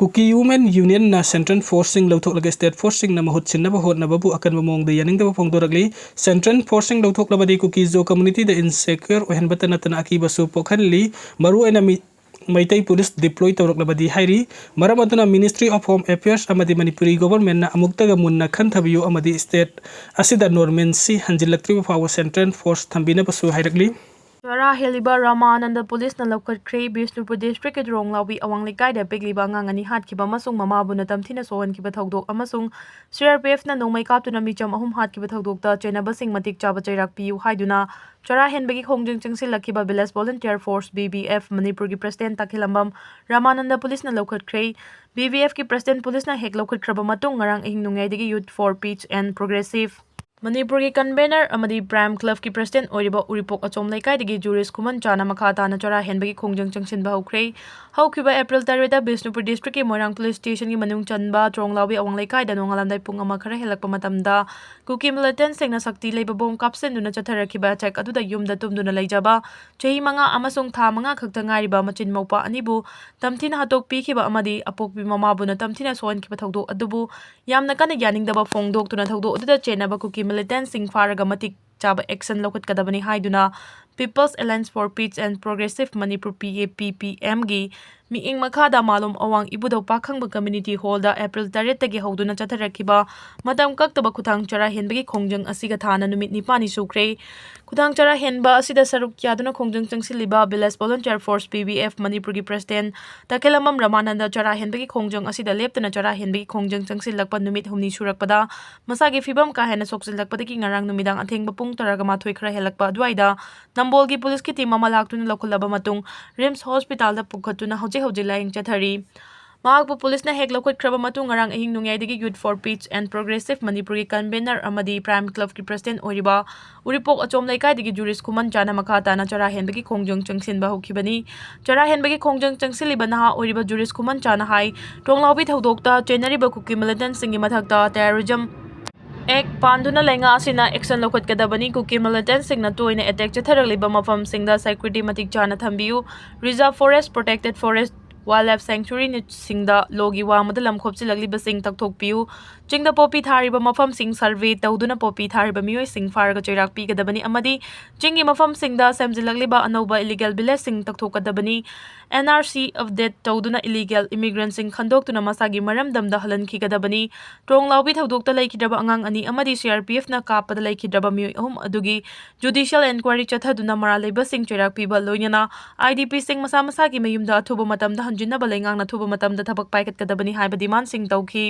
Kuki Women Union na Central Forcing Lautok Laga State Forcing na mahut sin na bahot na babu akan mamong da yaning da pongdoragli Central Forcing Lautok Labadi Kuki Zo Community da insecure o henbatan na akiba supo kanli Maruoiba na Maitai Police deploy tawrak labadi hairi maram na Ministry of Home Affairs amadi Manipuri government na amugtaga mun na khantabiyo amadi state asida Norman si hanjilaktriba power Central Force thambina pasu hairagli Chara heliba Ramananda Police na lokat kray Bishnupur District at Ronglawi awang likay da pigliba nga ngani hat kiba masung mamabu na tamtina sohan kiba thawdok amasung CRPF na nong may kapto na micham ahum hat kiba thawdok da chena basing matik chaba chayrak piyu haiduna Chara henbagi khongjeng changsil lakiba Village Volunteer Force BVF Manipur ki President Takilambam Ramananda Police na lokat kray BVF ki President Police na hek lokat kraba matung ngarang ihing nungay digi Youth for Peace and Progressive Manipur ki convener amadi Prime Club ki President Oriba Uripok Achom Laikai digi Juris Kuman Chana Makata na Chara henbagi khongjeng changsin ba hukray haukiba April 3 da Bishnupur District ki Moirang Police Station ki manung chanba Tronglawi awang laikai da nongalamday pung ama khara helakpa matamda Kuki militant sing na sakti leiba bom kapsen duna chatharakiba check aduda yumda tumduna leijaba chahi manga amasung tha manga khakta ngariba machin maupa anibu tamthina hatok pikhiba amadi apokpi mamabu na tamthina soan kiba thawdok adubu yamna kana yaningdaba phongdok tuna thawdok aduda chenaba Kuki militant sing faraga matik chaba action lokat kadabani haiduna People's Alliance for Peace and Progressive Manipur PAPPM gi miing makhada malum awang ibudaw pakhangba community hall da April 3 tagi hauduna chatharakiba matam kaktaba khutang chara henbagi khongjeng asiga thana numit nipani sukre khutang chara henba asida saruk kyaduna khongjeng changsiliba Village Volunteer Force PVF Manipur ki President Takelamam Ramananda chara henbagi khongjeng asida leptana chara henbagi khongjeng changsilakpa numit humni surakpada masagi fibam ka hena soksilakpada ki ngarang numidang athengba pung taraga mathoi khara helakpa adwaida Nambol ki police ki team amalhaktuna lokhulaba matung Rims Hospital da pukhatuna hojik laing chathari Mahakpu police na hek lokhut kraba matung ngarang ahing nungyay digi Youth for Peace and Progressive Manipur ki convener amadi Prime Club ki President Oriba Uripok Achom Laikai digi Juris Kuman Chana Makata na Chara henbagi khongjeng changsin ba hukibani Chara henbagi khongjeng changsiliba naha Oriba Juris Kuman Chana hai Tronglawi thawdokta chenariba Kuki militant singi mathakta terrorism Ek panduna lenga asina action lokhut kadabani Kuki militant singna toina attack chatharagliba mafam singda security matik chana thambiu reserve forest protected forest wildlife sanctuary ni singda logi wa madalam khopchi lagliba sing takthok piu chingda popi thariba mafam sing survey tawduna popi thariba Meeoi sing farga chairak pi kadabani amadi chingi mafam singda samjilagliba anauba illegal village sing takthok kadabani NRC of that tawduna illegal immigrants sing khandoktuna masagi maram damda halan ki kadabani Tronglawi thawdokta laikhidraba angang ani amadi CRPF na kapada laikhidraba Meeoi ahum adugi judicial inquiry chathaduna maralaiba sing chairak piba loinana IDP sing masa masagi mayumda athuba matamda hanjina balengang na thuba matamda thabak paikat kadabani haiba demand sing tawki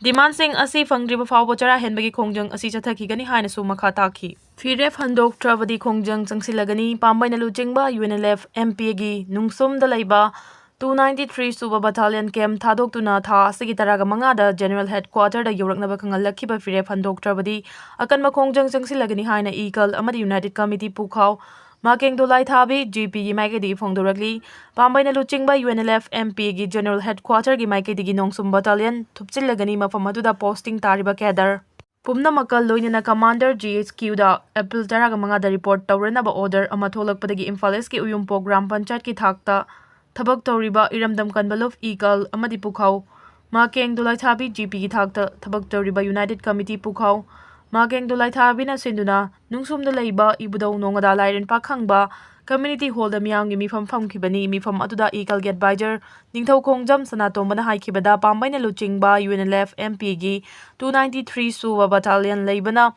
Demand sing asi fangdriba fawbo chara henbagi khongjeng asi chathakigani haina su makha taki Firef handok travadi khongjeng changsilagani Pambei na luchingba UNLF MP gi nungsum da laiba 293 suba battalion camp thadok tuna tha asigi taraga manga da general headquarter da yoraknaba khangal lakhiba Firef handok travadi akanma khongjeng changsilagani haina eagle amadi United Committee pukhaw Makeng dolai thabi GP gi maike digi phongdoragli Pambei na luchingba UNLF MP gi general headquarter gi maike digi nongsum battalion thupchilagani mafam aduda posting tariba cadre Pumna makal loinana commander GHQ da April 15 da report tawranaba order ama tholakpadagi Imphal East ki Uyumpo Gram Panchayat ki thakta thabak tawriba Iramdam Kanbalov Eagle amadi pukhaw Makeng dolai thabi GP gi thakta thabak tawriba United Committee pukhaw Makeng dolai thabi na sinduna nungsumda leiba ibudaw nongada lairen pakhangba community hall da miyang gi mifam famkhibani mifam aduda eagle get advisor ningthau khongjam sanatomana haikibada Pambei na luchingba UNLF MP gi 293 suwa battalion leibana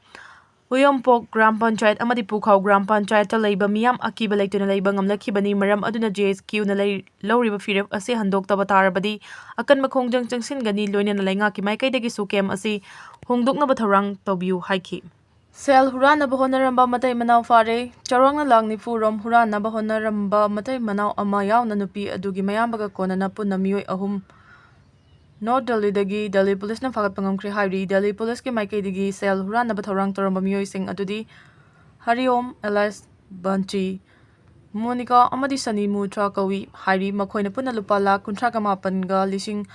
Uyumpok Gram Panchayat amadi pukhaw Gram Panchayat ta leiba miyam akiba leituna leiba ngamlakhibani maram aduna JSQ na loriba firef ase handokta batarabadi akan makhongjang changsingani loina na lainga ki maikay dagi sukem ase hongdokna batharang tobiu haiki Sel Hurana bahonaramba matai manau fare charangna langni furom Hurana bahonaramba matai manau ama yauna nupi adugi mayambaga kona na punna Meeoi ahum North Delhi dagi Delhi police na fagat pangamkri hairi Delhi police ki maikay digi Sel Hurana batharang toramba Meeoi sing adudi Hariom Elias Banchi Monica amadi Sani Mutra kawi hairi makoy na punna lupa lak kuntra kamapan ga lising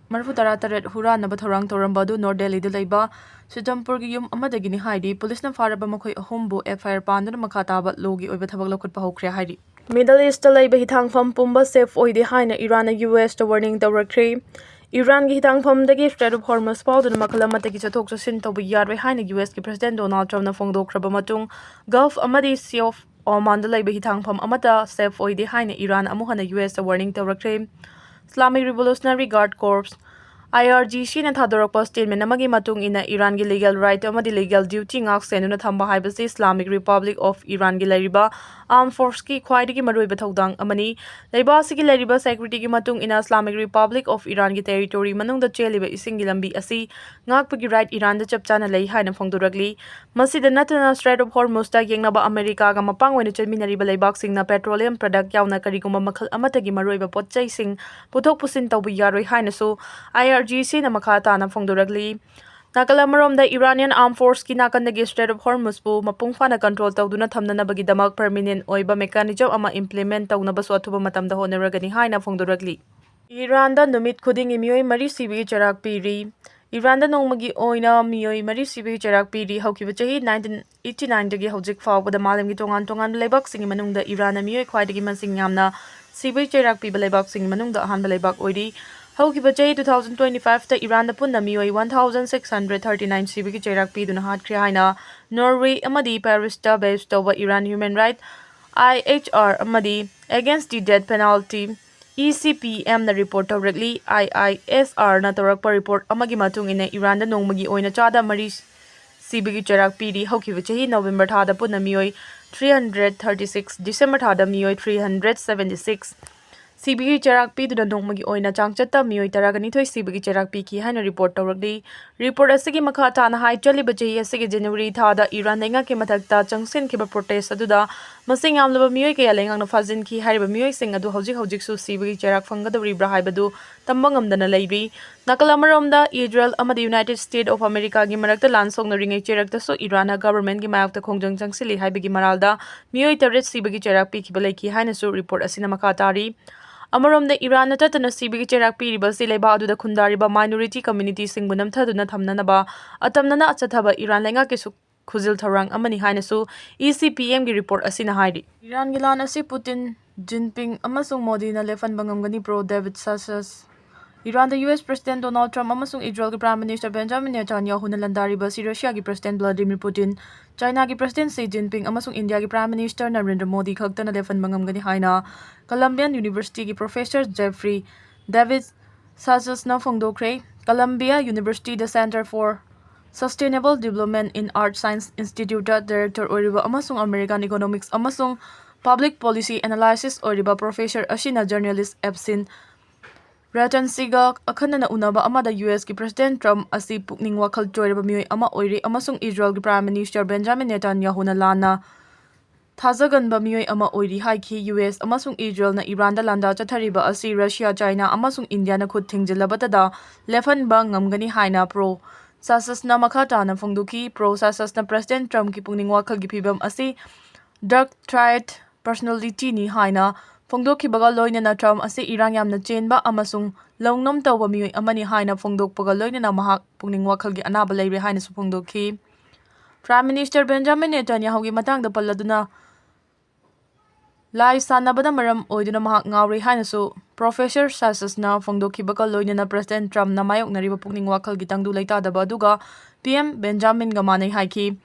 Marfutara taret Hurana batharang toramba du North Delhi dalaiba Sidampur gi yum amadagini hairi police na faraba makoy ahumbu FIR pandana makataba logi oiba thabak lokut pahokre hairi Middle East leiba hithangpham pumba safe oide haina Iran US ta warning tawrakre. Iran gi hithangphamdagi Strait of Hormuz pauduna makhala matagi chathok chasin tawba yarwe haina US ki President Donald Trump na phongdokraba matung Gulf amadi Sea of Oman da leiba hithangpham amata safe oide haina Iran amuhana US ta warning tawrakre. Islamic Revolutionary Guard Corps IRGC na thadorokpa statement amagi matung ina Iran gi legal right amadi legal duty ngak senuna thamba haibasi Islamic Republic of Iran gi leiriba armed force ki khwaidagi maruoiba thodang amani leiba asigi leiriba security gi matung ina Islamic Republic of Iran gi territory manungda cheliba ising gi lambi asi ngakpagi right Iran da chapchana lei haina phongduragli masida natana Strait of Hormuz ta yengnaba America ga mapang oina chelminariba leibak singna petroleum product yauna kariguma makhal amatagi maruoiba potchai sing puthok pusin tawbu yaroi haina su IRGC na makata na phongduragli Nakalamaromda Iranian Armed Force ki nakandagi Strait of Hormuz bu mapung fana control tawduna thamnanabagi damak permanent oiba mechanism ama implement tawnaba su athuba matamda honeragani haina phongduragli Iran da numit khudingi Meeoi mari sibi charak piri Iran da nongmagi oina Meeoi mari sibi charak piri haukiba chahi 1989 dagi hojik fawbada malamgi tongan leibak singi manungda Iran na Meeoi khwaidagi masing yamna sibi charak piba leibak singi manungda ahanba leibak oidi Haukiba chahi 2025 ta Iran da punna Meeoi 1639 sibigi chairak piduna hatkre haina Norway amadi Paris ta based tawba Iran Human Rights IHR amadi Against the Death Penalty ECPM na report tawragli IISR na tawrakpa report amagi matung ina Iran da nongmagi oina chada mari sibigi chairak pidi haukiba chahi November tha da punna Meeoi 336 December tha da Meeoi 376 CBI charak pi duna nongmagi oina changchatta Meeoi taragani thoi CBI charak pi ki haina report tawragli report asigi makha tana hai chali bachi asigi January thada Iran lenga ke mathakta changsin kiba protest aduda masing amlaba Meeoi kaya lengang na fazin ki hariba Meeoi sing adu hojik su CBI charak fangadawri bra haibadu tambangam dana leibri nakalamaromda Israel amadi United States of America gi marakta lansong na ringai charakta so Iran government gi mayakta khongjang changsili haibagi maralda Meeoi taret CBI charak pi ki balai ki haina su report asina makha tari Amarom Iran na tatana sibigi cherak piriba sileba aduda khundariba minority community singbu namthaduna thamnanaba atamnana achathaba Iran lenga kesu khuzil tharang amani hainasu ECPM gi report asina hairi Iran gi lan asi Putin Jinping amasung Modi na lefan bangamgani pro David Sassas Iran the US President Donald Trump amasung Israel gi Prime Minister Benjamin Netanyahu na landariba si Russia gi President Vladimir Putin China gi President Xi Jinping amasung India gi Prime Minister Narendra Modi khakta na lefan bangamgani haina Columbian University gi Professor Jeffrey David Sassas na phongdokre Columbia University the Center for Sustainable Development in Art Science Institute Director Oriba amasung American Economics amasung Public Policy Analysis Oriba Professor Ashina Journalist Epsin Ratansiga akhanana unaba amada US ki President Trump asi pukning wakhal choiraba Meeoi ama oiri amasung Israel ki Prime Minister Benjamin Netanyahu na lana Thazaganba Meeoi ama oiri haiki US amasung Israel na Iran da landa chathariba asi Russia China amasung India na khut thingjilabata da lefan ba ngamgani haina pro Sassas na makhata na phongduki pro Sassas na President Trump ki pukning wakhal gi phibam asi dark triad personality ni haina Phongdokki baga loina na Trump ase Iran yamna chenba amasung longnom tawba Meeoi amani haina phongdokpaga loina na mahak pungning wakhal gi anaba leire haina su phongdokki Prime Minister Benjamin Netanyahu gi matangda palladuna lai sanabada maram oiduna mahak ngawri haina su Professor Sassas na phongdokki baga loina na President Trump na mayok nariba pungning wakhal gi tangdu leita daba aduga PM Benjamin ga manai haiki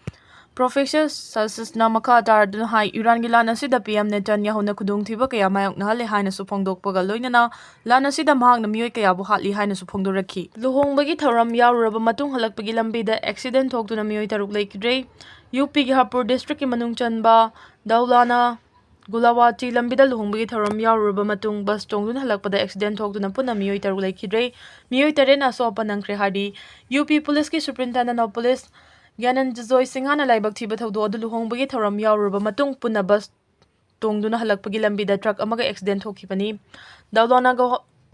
Professor Sassas na makata dun hai Iran gi lana sida PM Netanyahu na kudung thiba kaya mayok na hale haina su phongdokpaga loina na lana sida mahak na Meeoi kaya bu hatli haina su phongdorakhi luhongbagi thoram yauraba matung halakpagi lambi da accident thokduna Meeoi taruk leikidre UP gi Hapur district ki manung chanba Daulana Gulawati lambida luhongbagi thoram yauraba matung bus tongduna halakpada accident thokduna punna Meeoi taruk leikidre Meeoi tarena so panangkre hadi UP police ki superintendent of police Gyanan Joy Singhana laibak thiba thawdo adu luhongbagi thoram yauraba matung punna bus tongduna halakpagi lambida truck amaga accident thokibani Daulana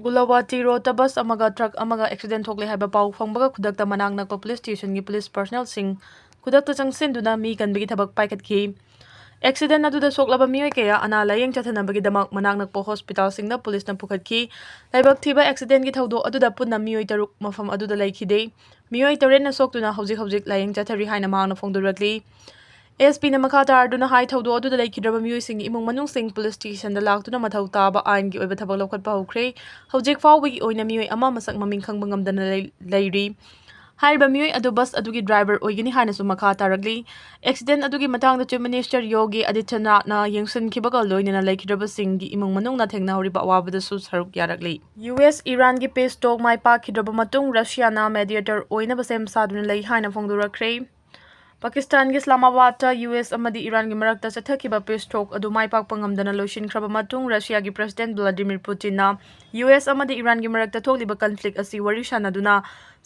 Gulawati road ta bus amaga truck amaga accident thokle haiba pau phangbaga khudakta manang nakpa police station gi police personnel sing khudakta changsinduna mi kanbagi thabak paikatki accident aduda soklaba Meeoi kaya ana layeng chathanabagi damak manang nakpa hospital singna police na pukhatki laibak thiba accident gi thawdo aduda punna Meeoi taruk mafam aduda laikhide Meeoi taren na soktuna hojik layeng chathari haina mahangna phongdorakli ASP na makha taraduna hai thawdo aduda leikidraba miyuising imung manungsing police station da laktuna mathau taba ain gi oiba thabak lokhatpa hokre hojik fawbi oina miyoi ama masak maming khangba ngamdana leiri Hariba miyoi adu bus adugi driver oigini haina su makha taragli accident adugi matang da chief minister Yogi Adityanath na yengsun kibaga loinana leikidraba singi imung manung na thengna horiba awabada su saruk yaragli US Iran gi peace talk mai pa kidraba matung Russia na mediator oina basem saduna lei haina phongdurakre Pakistan gi Islamabad ta US amadi Iran gi marakta chathakiba peace talk adu mai pak pangamdana loishin khraba matung Russia gi President Vladimir Putin na US amadi Iran gi marakta thokliba conflict asi wari shanaduna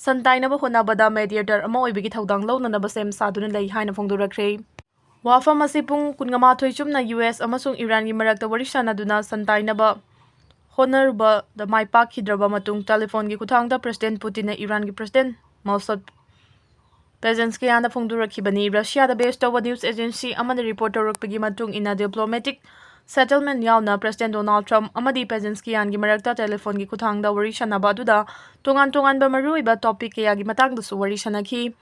santainaba honabada mediator ama oibigi thaudang launanaba sem saduna lei haina phongdurakre wafam asi pung kunngama thoi chumna US amasung Iran gi marakta wari shanaduna santainaba honarba da mai pak khidraba matung telephone gi kuthangda President Putin na Iran gi President Mossad Peasants kaya na phongdurakibani Russia da based over news agency amana reporter rokpagi matung ina diplomatic settlement yauna President Donald Trump amadi peasants kiyan gi marakta telephone gi kuthangda wari shanaba aduda tongan ba maruoiba topic kaya gi matangda su wari shanaki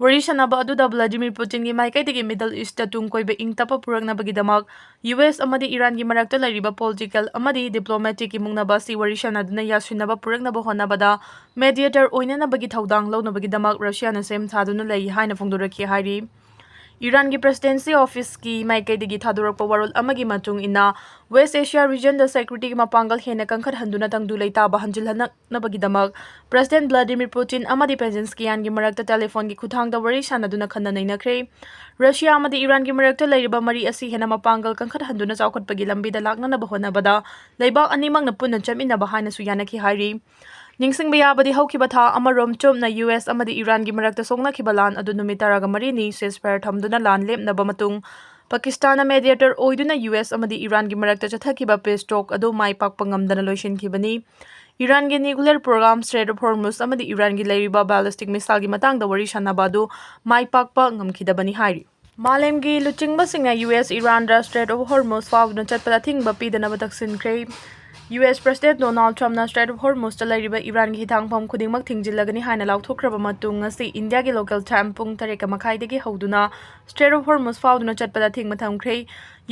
wari shanaba aduda Vladimir Putin gi maikaidagi Middle East ta tungkoiba ingtapa puraknabagi damak US amadi Iran gi marakta lairiba political amadi diplomatic gi mungnaba si wari shanaduna yasinaba puraknaba honabada mediator oinanabagi thaudang launabagi damak Russia na sem thaduna lei haina phongduraki hairi Iran gi presidency office ki maikaidagi thadurakpa warol amagi matung ina West Asia region da security ki mapangal hena kangkhat handuna tangdu leita ba hanjilhana nabagi damak President Vladimir Putin amadi peasants kiyan gi marakta telephone gi khuthang da wari shanaduna khanna nainakre Russia amadi Iran gi marakta leiriba mari asi hena mapangal kangkhat handuna chawkhatpagi lambi da laknana ba honabada leibak animang na punna chamina ba haina su yanaki hairi Ningsing bayabadi haukiba tha amarom chom na US amadi Iran gi marakta songna kibalan adu numitaraga marini ceasefire thamduna lan lepnaba matung Pakistan na mediator oiduna US amadi Iran gi marakta chathakiba peace talk adu mai pak pangamdana loishin kibani Iran gi nuclear program Strait of Hormuz amadi Iran gi leiriba ballistic missile gi matang da wari shanabadu mai pak pa ngamkhidabani hairi Malem gi luchingba singa US Iran da Strait of Hormuz fawduna chatpada thingba pidana bataksin kre US President Donald Trump na Strait of Hormuz ta leiriba Iran gi hitangpham khudingmak thingjillagani haina lauthokraba matung ngasi India gi local time pung 3:30 dagi hoduna Strait of Hormuz fawduna chatpada thingma thamkre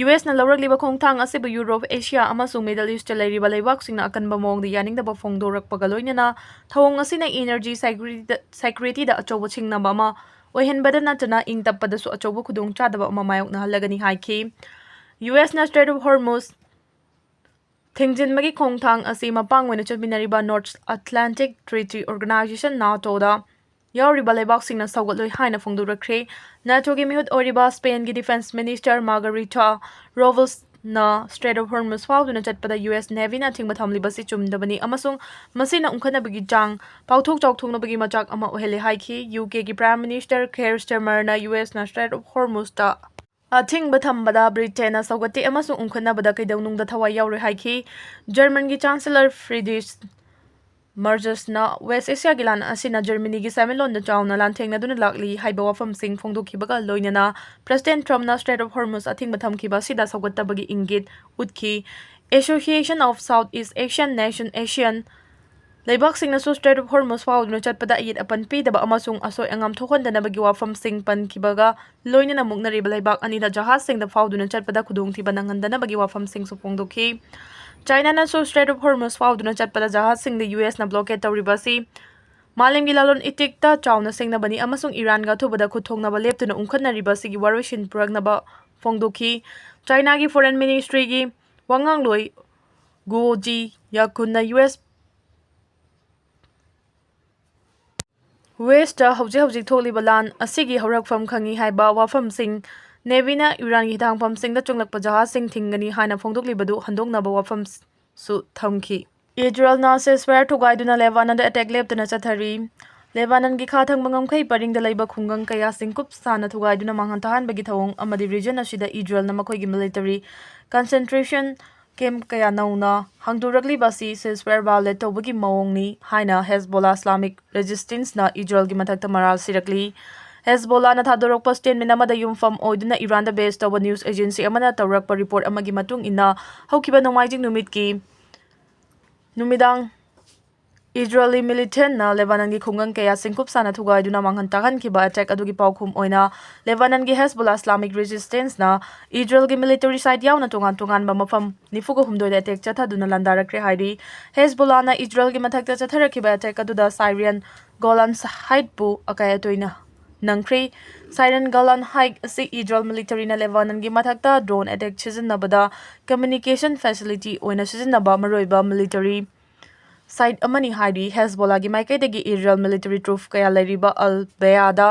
US na lawragliba khongthang asibu Europe Asia amasung Middle East ta leiriba leibak singna akanba mongda yaningdaba phongdorakpaga loinana thawong asina energy security da achoba chingnaba ama oihenbada natana ingtappada su achoba khudung chadaba ama mayokna halagani haiki US na Strait of Hormuz Thingjinmagi khongthang asi mapang wena chotminariba North Atlantic Treaty Organization NATO da yauriba leibak singna sawgatloi haina phongdurakre NATO gi mihut oriba Spain gi Defense Minister Margarita Robles na Strait of Hormuz fawduna chatpada US Navy na thingba thamliba si chumdabani amasung masina umkhanabagi jang pauthok chawthngnabagi machak ama ohele haiki UK gi Prime Minister Keir Starmer na US na Strait of Hormuz ta Athingba thambada Britain na sawgati amasung umkhanabada kaidawnungda thawai yauroi haiki German gi Chancellor Friedrich Merz na West Asia gilan asina Germany gi Samelon da chawna lanthengna duna lakli haiba wafam sing phongdokhibaga loinana President Trump na Strait of Hormuz athingba thamkhiba sida sawgattabagi ingit utki Association of Southeast Asian Nation ASEAN Leibak sing na su Strait of Hormuz fawduna chatpada iyit apan pidaba amasung asoi angam thokondanabagi wafam sing pankibaga loinana muknariba leibak anida jahaz sing da fawduna chatpada khudungthiba nangandanabagi wafam sing su phongdokhi China na su Strait of Hormuz fawduna chatpada jahaz sing da US na blockade tawribasi Malemgi lalon itikta chawna singnabani amasung Iran ga thubada khuthongnaba leptuna umkhanariba sigi warwishin puragnaba phongdokhi China gi Foreign Ministry gi wangangloi Guoji Yakun US West hauji tholiba lan asigi haurakfam khangi haiba wafam sing Navy na Iran gi thangpam sing da chunglakpa jahaz sing thingani haina phongdoklibadu handongnaba wafam su thamki Israel na ceasefire thugaiduna Lebanon da attack leptuna chathari Lebanon gi khathang mangamkhai paring da laiba khungang kaya singkup sana thugaiduna manghantahan bagi thawong amadi region asida Israel na makhoi gi military concentration camp kaya nauna hangdurakli basi ceasefire violate tawbagi mawongni haina Hezbollah Islamic resistance na Israel gi mathakta maral sirakli Hezbollah na thadorokpa statement amada yumfam oiduna Iran da based tawba news agency amana tawrakpa report amagi matung ina haukiba nomaijing numit ki numidang Israeli militant na Lebanon gi khungang kaya singkup sana thugai duna manghan takan kiba attack adugi paukhum oina Lebanon gi Hezbollah Islamic Resistance na Israel gi military site yauna tungan ba mafam nifuga humdoi attack chatha duna landarakre hairi Hezbollah na Israel gi mathakta chathara kiba attack aduda Syrian Golan Heights pu akaya toina nangkri Syrian Golan Heights asi Israel military na Lebanon gi mathakta drone attack sijinnabada communication facility oina sijinnaba Maruoiba military site amani haidi Hezbollah gi maikaidagi Israel military troop kaya leiriba al-Bayada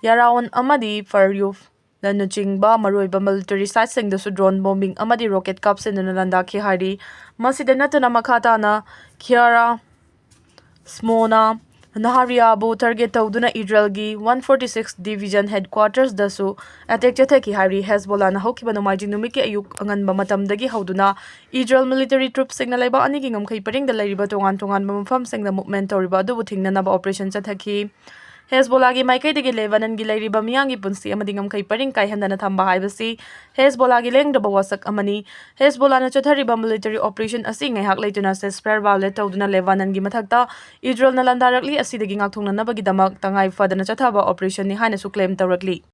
Yaraon amadi Faryuf Lanuchingba Maruoiba military site singdasu drone bombing amadi rocket cups in nalanda ki haidi masida natuna makata na Kiara Smona Nahariabu target tawduna Israel gi 146 division headquarters dasu attack chathaki hari Hezbollah na hokiba nomajing numiki ayuk anganba matamdagi hauduna Israel military troops signal laiba ani gi ngamkhai paring da lairiba tongan mafam singda movement tawriba adu buthingna naba operation chathaki Hezbollah gi maikai degi Lebanon gi lairiba miyangi punsi amadi ngamkhai paring kai handana thamba haibasi Hezbollah gi lengdaba wasak amani Hezbollah na chathariba military operation asi ngai hak leituna ceasefire violate tawduna Lebanon gi mathakta Israel na landarakli asidagi ngakthongna nabagi damak tangai fadana chathaba operation ni haina su claim tawrakli